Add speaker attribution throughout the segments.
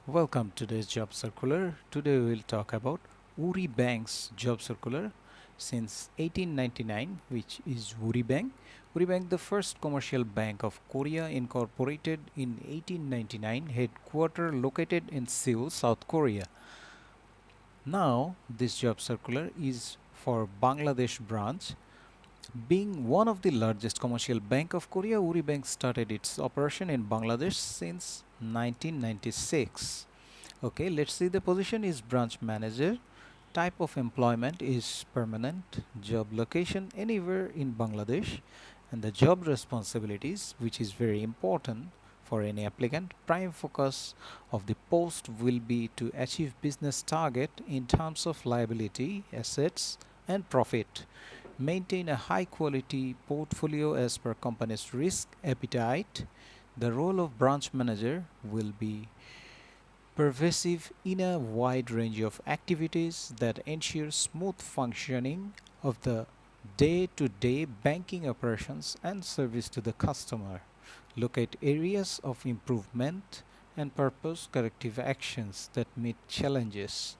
Speaker 1: Welcome to today's job circular. Today we will talk about Woori Bank's job circular since 1899, which is Woori Bank. Woori Bank, the first commercial bank of Korea, incorporated in 1899, headquarter located in Seoul, South Korea. Now, this job circular is for Bangladesh branch. Being one of the largest commercial bank of Korea, Woori Bank started its operation in Bangladesh since 1996. Okay, let's see. The position is branch manager. Type of employment is permanent. Job location anywhere in Bangladesh. And the job responsibilities, which is very important for any applicant. Prime focus of the post will be to achieve business target in terms of liability, assets, and profit. Maintain a high quality portfolio as per company's risk appetite. The role of branch manager will be pervasive in a wide range of activities that ensure smooth functioning of the day-to-day banking operations and service to the customer. Look at areas of improvement and purpose corrective actions that meet challenges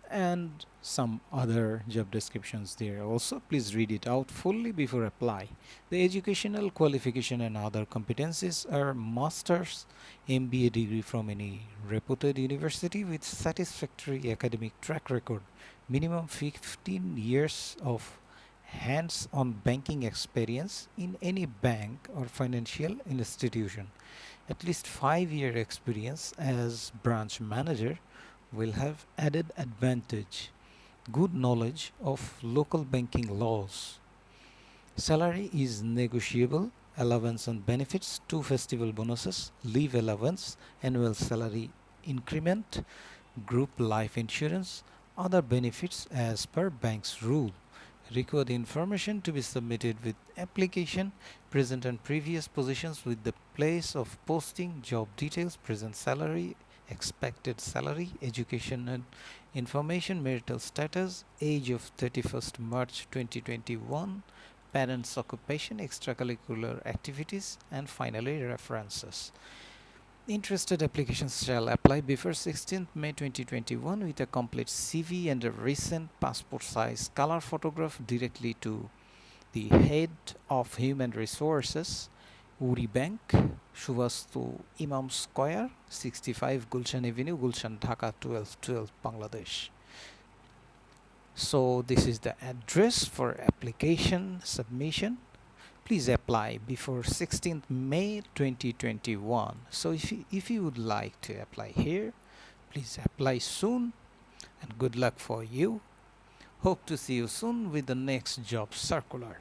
Speaker 1: and some other job descriptions there also. Please read it out fully before apply. The educational qualification and other competencies are master's MBA degree from any reputed university with satisfactory academic track record, minimum 15 years of hands-on banking experience in any bank or financial institution, at least 5-year experience as branch manager will have added advantage. Good knowledge of local banking laws. Salary is negotiable. Allowance and benefits, 2 festival bonuses, leave allowance, annual salary increment, group life insurance, other benefits as per bank's rule. Record information to be submitted with application, present and previous positions with the place of posting, job details, present salary, expected salary, education and information, marital status, age of 31st March 2021, parents' occupation, extracurricular activities, and finally references. Interested applications shall apply before 16th May 2021 with a complete CV and a recent passport size color photograph directly to the head of Human Resources, Woori Bank, Shuvastu Imam Square, 65 Gulshan Avenue, Gulshan, Dhaka 1212, Bangladesh. So this is the address for application submission. Please apply before 16th May 2021. So if you would like to apply here, please apply soon and good luck for you. Hope to see you soon with the next job circular.